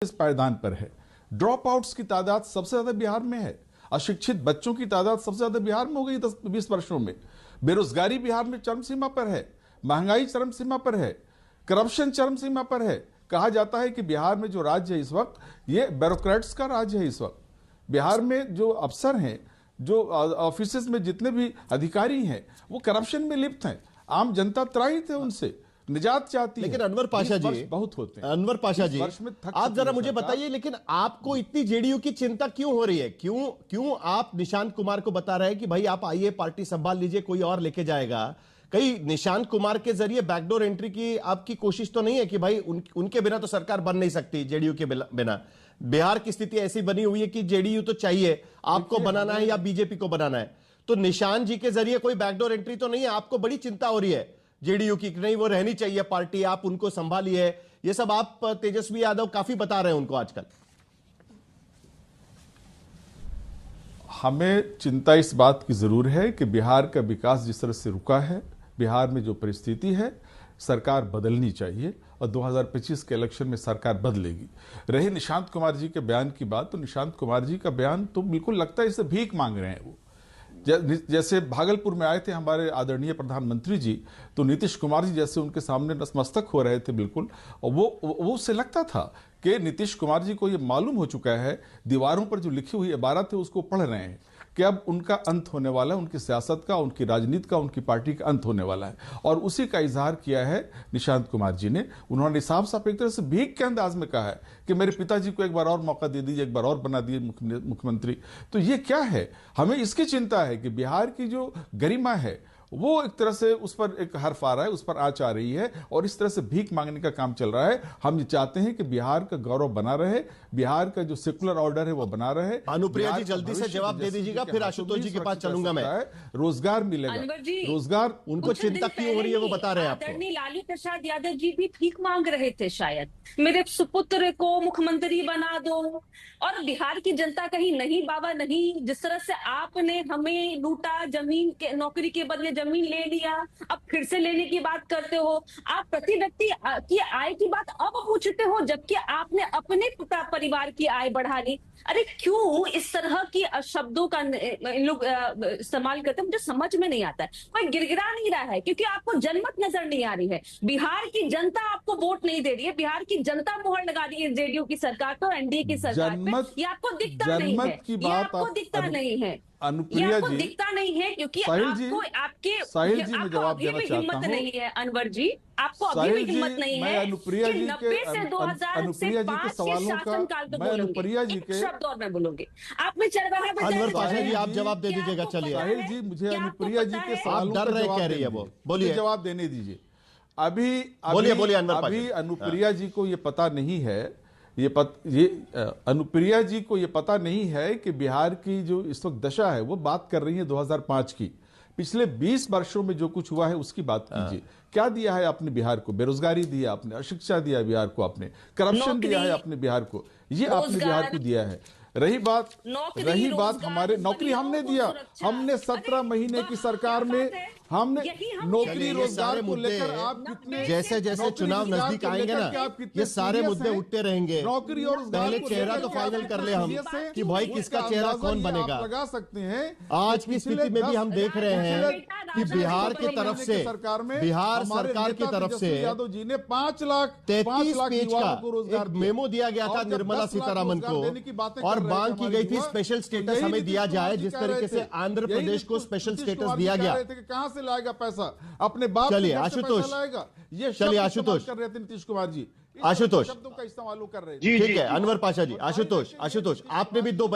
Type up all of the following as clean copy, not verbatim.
इस पायदान पर है। ड्रॉप आउट्स की तादाद सबसे ज्यादा बिहार में है। अशिक्षित बच्चों की तादाद सबसे ज्यादा बिहार में हो गई 10-20 वर्षों में। बेरोजगारी बिहार में चरम सीमा पर है। महंगाई चरम सीमा पर है। करप्शन चरम सीमा पर है। कहा जाता है कि बिहार में जो राज्य है इस वक्त, ये ब्यूरोक्रेट्स का राज्य है। इस वक्त बिहार में जो अफसर हैं, जो ऑफिसेज में जितने भी अधिकारी हैं, वो करप्शन में लिप्त हैं। आम जनता त्राहित है उनसे, निजात चाहती है। लेकिन अनवर पाशा जी बहुत होते हैं। अनवर पाशा जी, आप जरा मुझे बताइए, लेकिन आपको इतनी जेडीयू की चिंता क्यों हो रही है? क्यों आप निशांत कुमार को बता रहे हैं कि भाई आप आइए, पार्टी संभाल लीजिए, कोई और लेके जाएगा? कहीं निशांत कुमार के जरिए बैकडोर एंट्री की आपकी कोशिश तो नहीं है कि भाई उनके बिना तो सरकार बन नहीं सकती, जेडीयू के बिना? बिहार की स्थिति ऐसी बनी हुई है कि जेडीयू तो चाहिए, आपको बनाना है या बीजेपी को बनाना है, तो निशांत जी के जरिए कोई बैकडोर एंट्री तो नहीं है? आपको बड़ी चिंता हो रही है जेडीयू की, नहीं वो रहनी चाहिए पार्टी, आप उनको संभालिए, ये सब आप तेजस्वी यादव काफी बता रहे हैं उनको आजकल। हमें चिंता इस बात की जरूर है कि बिहार का विकास जिस तरह से रुका है, बिहार में जो परिस्थिति है, सरकार बदलनी चाहिए और 2025 के इलेक्शन में सरकार बदलेगी। रही निशांत कुमार जी के बयान की बात, तो निशांत कुमार जी का बयान तो बिल्कुल लगता है जैसे भीख मांग रहे हैं वो। जैसे भागलपुर में आए थे हमारे आदरणीय प्रधानमंत्री जी, तो नीतीश कुमार जी जैसे उनके सामने नतमस्तक हो रहे थे बिल्कुल, और वो उससे लगता था कि नीतीश कुमार जी को ये मालूम हो चुका है, दीवारों पर जो लिखी हुई इबारत है उसको पढ़ रहे हैं कि अब उनका अंत होने वाला है, उनकी सियासत का, उनकी राजनीति का, उनकी पार्टी का अंत होने वाला है। और उसी का इजहार किया है निशांत कुमार जी ने। उन्होंने साफ साफ एक तरह से भीख के अंदाज में कहा है कि मेरे पिताजी को एक बार और मौका दे दीजिए, एक बार और बना दिए मुख्यमंत्री। तो ये क्या है? हमें इसकी चिंता है कि बिहार की जो गरिमा है वो एक तरह से उस पर एक हर्फ आ रहा है, उस पर आंच आ रही है, और इस तरह से भीख मांगने का काम चल रहा है। हम ये चाहते हैं कि बिहार का गौरव बना रहे, बिहार का जो सेकुलर ऑर्डर है वो बना रहे। अनुप्रिया जी जल्दी से जवाब दे दीजिएगा, फिर आशुतोष जी के पास चलूंगा मैं। रोजगार मिलेगा, रोजगार। उनको चिंता क्यों हो रही है वो बता रहे हैं आपको। आदरणीय लालू प्रसाद यादव जी भी भीख मांग रहे थे शायद, मेरे सुपुत्र को मुख्यमंत्री बना दो। और बिहार की जनता कहीं नहीं बाबा नहीं, जिस तरह से आपने हमें लूटा, जमीन के नौकरी के बदले जमीन ले लिया, अब फिर से लेने की बात करते हो। आप प्रति व्यक्ति की आय की बात अब पूछते हो, जबकि आपने अपने परिवार की आय बढ़ा ली। अरे क्यों इस तरह की शब्दों का लोग इस्तेमाल करते हैं? मुझे समझ में नहीं आता है। कोई गिरगिरा नहीं रहा है क्योंकि आपको जनमत नजर नहीं आ रही है। बिहार की जनता आपको वोट नहीं दे रही है। बिहार की जनता मोहर लगा रही है जेडीयू की सरकार पर, एनडीए की सरकार पे। ये आपको दिखता नहीं है, ये आपको दिखता नहीं है, अनुप्रिया जी दिखता नहीं है, क्योंकि आपको आपके साहिल जी मैं जवाब देना चाहता हूं। हिम्मत नहीं है अनवर जी, आपको अभी भी हिम्मत नहीं है। अनुप्रिया जी के 90 से 2005 के शासनकाल पे बोलूंगी, एक शब्द और मैं बोलूंगी। आपने चरवाहा अनवर पाशा जी आप जवाब दे दीजिएगा। चलिए साहिल जी, मुझे अनुप्रिया जी के सवालों का जवाब कह रही है वो, बोलिए, जवाब देने दीजिए। अभी बोलिए अनुप्रिया जी को ये पता नहीं है, अनुप्रिया जी को ये पता नहीं है कि बिहार की जो इस वक्त दशा है, वो बात कर रही है 2005 की। पिछले 20 वर्षों में जो कुछ हुआ है उसकी बात कीजिए। क्या दिया है आपने बिहार को? बेरोजगारी दिया आपने, अशिक्षा दिया बिहार को आपने, करप्शन दिया है आपने बिहार को, ये आपने बिहार को दिया है। रही बात हमारे नौकरी हमने दिया, हमने 17 महीने की सरकार में हमने नौकरी रोजगार को लेकर आप कितने, जैसे जैसे चुनाव नजदीक आएंगे ना, ये सारे मुद्दे उठते रहेंगे। नौकरी और पहले चेहरा तो फाइनल कर ले हम कि भाई किसका चेहरा कौन बनेगा। लगा सकते हैं। आज की स्थिति में भी हम देख रहे हैं कि बिहार की तरफ से, बिहार सरकार की तरफ से यादव जी ने 5 लाख 33 पेज का एक मेमो दिया गया था निर्मला सीतारामन को, और मांग की गई थी स्पेशल स्टेटस हमें दिया जाए, जिस तरीके से आंध्र प्रदेश को स्पेशल स्टेटस दिया गया। कहां से लाएगा पैसा? अपने बाप चलिए आशुतोष, ये चलिए आशुतोष कर रहे थे नीतीश कुमार जी, आशुतोष शब्दों का इस्तेमाल कर रहे हैं। ठीक है अनवर पाशा जी, आशुतोष आपने भी 2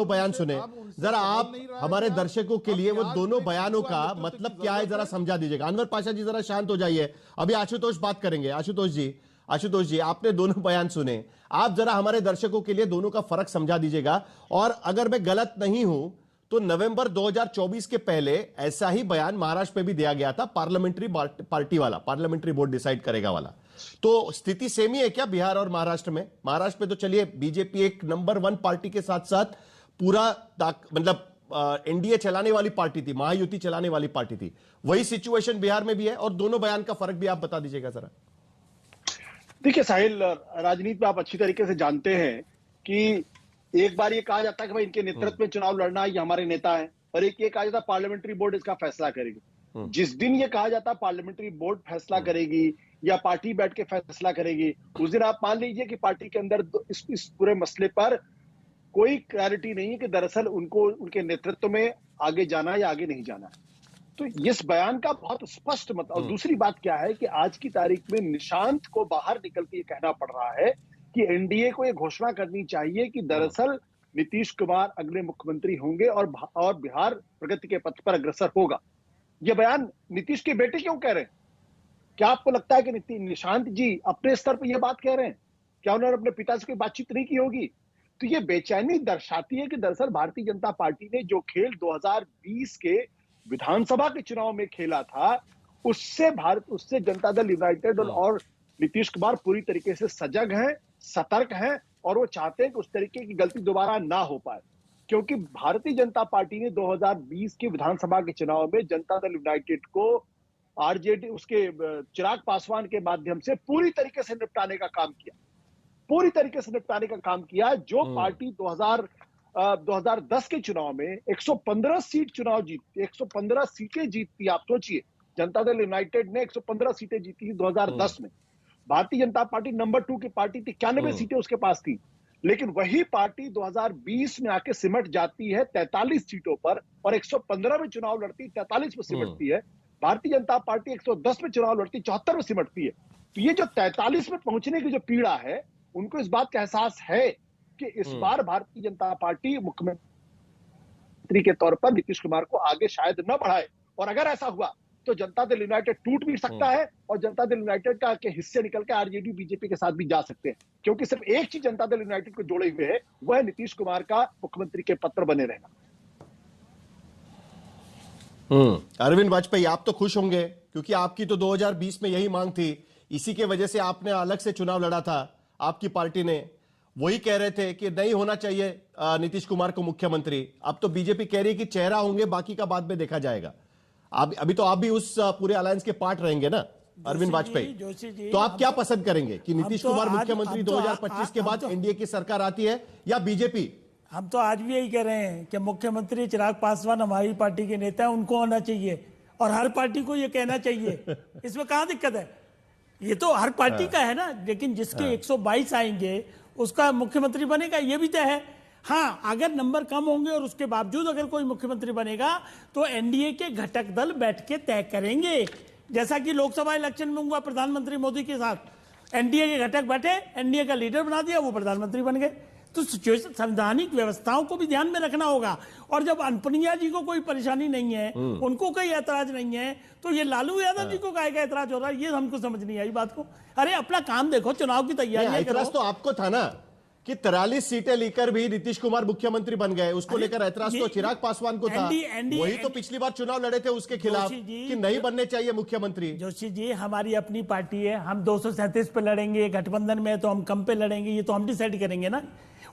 बयान सुने, जरा आप हमारे दर्शकों के लिए वो दोनों बयानों का मतलब क्या है जरा समझा दीजिएगा। अनवर पाशा जी जरा शांत हो जाइए, अभी आशुतोष बात करेंगे। आशुतोष जी आपने दोनों बयान सुने, आप जरा हमारे दर्शकों के लिए दोनों का फर्क समझा दीजिएगा। और अगर मैं गलत नहीं हूं तो नवंबर 2024 के पहले ऐसा ही बयान महाराष्ट्र में भी दिया गया था, पार्लियामेंट्री पार्टी वाला, पार्लियामेंट्री बोर्ड डिसाइड करेगा वाला। तो स्थिति सेम ही है क्या बिहार और महाराष्ट्र में? महाराष्ट्र में तो चलिए बीजेपी एक नंबर 1 पार्टी के साथ साथ पूरा मतलब एनडीए चलाने वाली पार्टी थी, महायुति चलाने वाली पार्टी थी। वही सिचुएशन बिहार में भी है, और दोनों बयान का फर्क भी आप बता दीजिएगा जरा। देखिए साहिल, राजनीति में आप अच्छी तरीके से जानते हैं कि एक बार ये कहा जाता है कि भाई इनके नेतृत्व में चुनाव लड़ना ये हमारे नेता है, और एक ये कहा जाता है पार्लियामेंट्री बोर्ड इसका फैसला करेगी। जिस दिन ये कहा जाता है पार्लियामेंट्री बोर्ड फैसला करेगी या पार्टी बैठ के फैसला करेगी, उस दिन आप मान लीजिए कि पार्टी के अंदर इस पूरे मसले पर कोई क्लैरिटी नहीं है कि दरअसल उनको उनके नेतृत्व में आगे जाना है या आगे नहीं जाना है। तो इस बयान का बहुत स्पष्ट मत। और दूसरी बात क्या है कि आज की तारीख में निशांत को बाहर निकल के ये कहना पड़ रहा है कि एनडीए को ये घोषणा करनी चाहिए कि दरअसल नीतीश कुमार अगले मुख्यमंत्री होंगे और बिहार प्रगति के पथ पर अग्रसर होगा। ये बयान नीतीश के बेटे क्यों कह रहे हैं? क्या आपको लगता है कि निशांत जी अपने स्तर पर यह बात कह रहे हैं? क्या उन्होंने अपने पिता से कोई बातचीत नहीं की होगी? तो ये बेचैनी दर्शाती है कि दरअसल भारतीय जनता पार्टी ने जो खेल 2020 के विधानसभा के चुनाव में खेला था, उससे जनता दल यूनाइटेड और नीतीश कुमार पूरी तरीके से सजग हैं, सतर्क हैं, और वो चाहते हैं कि उस तरीके की गलती दोबारा ना हो पाए। क्योंकि भारतीय जनता पार्टी ने 2020 के विधानसभा के चुनाव में जनता दल यूनाइटेड को आरजेडी उसके चिराग पासवान के माध्यम से पूरी तरीके से निपटाने का काम किया, पूरी तरीके से निपटाने का काम किया। जो पार्टी 2010 के चुनाव में 115 सीट चुनाव जीतती, 115 सीटें जीतती, आप सोचिए, जनता दल यूनाइटेड ने 115 सीटें जीती 2010 में। भारतीय जनता पार्टी नंबर 2 की पार्टी थी, 91 सीटें उसके पास थी। लेकिन वही पार्टी 2020 में आके सिमट जाती है 43 सीटों पर, और 115 में चुनाव लड़ती 43 में सिमटती है। भारतीय जनता पार्टी 110 में चुनाव लड़ती 74 में सिमटती है। तो ये जो 43 में पहुंचने की जो पीड़ा है, उनको इस बात का एहसास है कि इस बार भारतीय जनता पार्टी मुख्यमंत्री के तौर पर नीतीश कुमार को आगे शायद न बढ़ाए। और अगर ऐसा हुआ तो जनता दल यूनाइटेड टूट भी सकता है, और जनता दल यूनाइटेड का के हिस्से निकल के आरजेडी बीजेपी के साथ भी जा सकते हैं। क्योंकि सिर्फ एक चीज जनता दल यूनाइटेड को जोड़े हुए है, वह नीतीश कुमार का मुख्यमंत्री के पद पर बने रहना। अरविंद वाजपेयी, आप तो खुश होंगे क्योंकि आपकी तो 2020 में यही मांग थी, इसी के वजह से आपने अलग से चुनाव लड़ा था। आपकी पार्टी ने वही कह रहे थे कि नहीं होना चाहिए नीतीश कुमार को मुख्यमंत्री। अब तो बीजेपी कह रही है कि चेहरा होंगे, बाकी का बाद में देखा जाएगा। अभी तो आप भी उस पूरे अलायंस के पार्ट रहेंगे ना अरविंद वाजपेयी, तो आप क्या पसंद करेंगे कि नीतीश कुमार मुख्यमंत्री 2025 के बाद एनडीए की सरकार आती है या बीजेपी? हम तो आज भी यही कह रहे हैं कि मुख्यमंत्री चिराग पासवान हमारी पार्टी के नेता हैं, उनको होना चाहिए, और हर पार्टी को ये कहना चाहिए। इसमें कहां दिक्कत है? ये तो हर पार्टी का है ना। लेकिन जिसके 122 आएंगे उसका मुख्यमंत्री बनेगा, ये भी तय है। हाँ, अगर नंबर कम होंगे और उसके बावजूद अगर कोई मुख्यमंत्री बनेगा तो एनडीए के घटक दल बैठ के तय करेंगे, जैसा कि लोकसभा इलेक्शन में हुआ प्रधानमंत्री मोदी के साथ। एनडीए के घटक बैठे, एनडीए का लीडर बना दिया, वो प्रधानमंत्री बन गए। तो संवैधानिक व्यवस्थाओं को भी ध्यान में रखना होगा। और जब अनपनिया जी को कोई परेशानी नहीं है, उनको कोई ऐतराज नहीं है, तो ये लालू यादव जी को काहे का ऐतराज हो रहा है, ये हमको समझ नहीं आई बात को। अरे अपना काम देखो, चुनाव की तैयारी। ऐतराज तो आपको था ना कि 43 सीटें लेकर भी नीतीश कुमार मुख्यमंत्री बन गए, उसको लेकर ऐतराज तो चिराग पासवान को था। वही तो पिछली बार चुनाव लड़े थे उसके खिलाफ कि नहीं बनने चाहिए मुख्यमंत्री। जोशी जी, हमारी अपनी पार्टी है, हम 237 पे लड़ेंगे, गठबंधन में तो हम कम पे लड़ेंगे, ये तो हम डिसाइड करेंगे ना।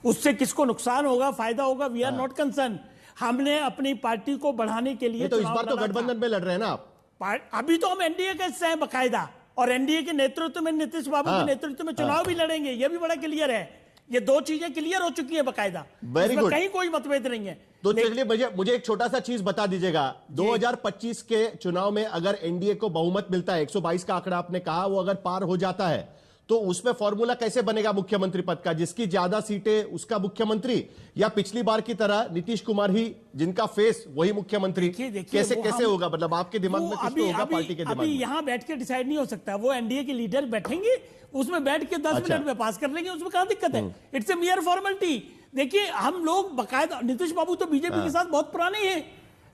उससे किसको नुकसान होगा, फायदा होगा, वी आर नॉट कंसर्न। हमने अपनी पार्टी को बढ़ाने के लिए तो इस बार तो गठबंधन में लड़ रहे हैं ना आप। अभी तो हम एनडीए का हिस्सा है बकायदा, और एनडीए के नेतृत्व में, नीतीश बाबू के नेतृत्व में चुनाव भी लड़ेंगे, ये भी बड़ा क्लियर है। ये दो चीजें क्लियर हो चुकी है बकायदा, इसमें कहीं कोई मतभेद नहीं है। तो चलिए मुझे एक छोटा सा चीज बता दीजिएगा, 2025 के चुनाव में अगर एनडीए को बहुमत मिलता है, 122 का आंकड़ा आपने कहा, वो अगर पार हो जाता है, तो उसमें फॉर्मूला कैसे बनेगा मुख्यमंत्री पद का? जिसकी ज्यादा सीटें उसका मुख्यमंत्री, या पिछली बार की तरह नीतीश कुमार ही जिनका फेस वही मुख्यमंत्री? कैसे होगा? मतलब आपके दिमाग में कुछ तो होगा, पार्टी के दिमाग में। यहाँ बैठ के डिसाइड नहीं हो सकता, वो एनडीए के लीडर बैठेंगे, उसमें बैठ के 10 मिनट में पास कर लेंगे, उसमें कहां दिक्कत है? It's a मियर formality. देखिए, हम लोग बकायदा, नीतीश बाबू तो बीजेपी के साथ बहुत पुराने हैं,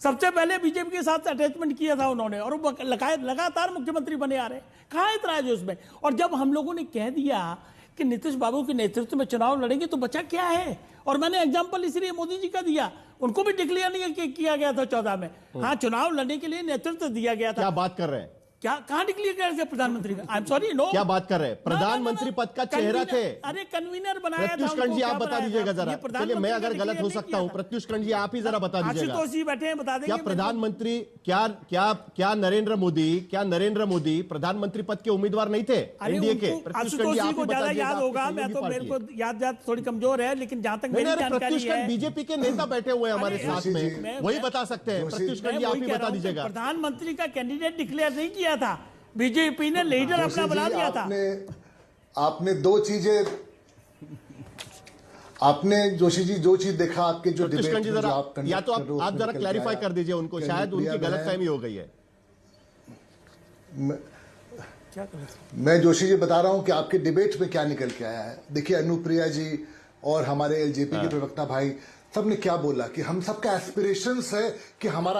सबसे पहले बीजेपी के साथ अटैचमेंट किया था उन्होंने, और वो लगातार मुख्यमंत्री बने आ रहे हैं। कहां ऐतराज है उसमें? और जब हम लोगों ने कह दिया कि नीतीश बाबू के नेतृत्व में चुनाव लड़ेंगे, तो बचा क्या है? और मैंने एग्जांपल इसलिए मोदी जी का दिया, उनको भी डिक्लेयर नहीं किया गया था 14 में। हाँ, चुनाव लड़ने के लिए नेतृत्व दिया गया था। क्या बात कर रहे हैं? क्या कहां डिक्लेयर कर रहे प्रधानमंत्री का? I am sorry, no. क्या बात कर रहे हैं? प्रधानमंत्री पद का चेहरा थे। अरे कन्वीनर बनाया था प्रत्युष कर्ण जी, आप बता दीजिएगा जरा। चलिए, मैं अगर गलत हो सकता हूं, था। प्रत्युष कर्ण जी आप ही जरा बता दीजिएगा। आशुतोष जी बैठे हैं, बता देंगे। क्या प्रधानमंत्री, क्या नरेंद्र मोदी प्रधानमंत्री पद के उम्मीदवार नहीं थे एनडीए के? आशुतोष जी को ज्यादा याद होगा, मैं तो, मेरे को याद थोड़ी कमजोर है, लेकिन जहां तक मेरी जानकारी है, बीजेपी के नेता बैठे हुए हमारे साथ में, वही बता सकते हैं। प्रत्युष कर्ण जी आप ही बता दीजिएगा। प्रधानमंत्री का कैंडिडेट डिक्लेयर नहीं किया था, बीजेपी ने लीडर अपना बना दिया था। आपने दो चीजें, आपने जोशी जी जो चीज देखा आपके जो डिबेट में जो आप या तो आप जरा क्लैरिफाई कर दीजिए उनको, शायद उनकी गलतफहमी हो गई है। मैं जोशी जी बता रहा हूं कि आपके डिबेट में क्या निकल के आया है। देखिए, अनुप्रिया जी और हमारे एलजेपी के प्रवक्ता भाई सबने क्या बोला कि हम सबका एस्पिरेशंस है कि हमारा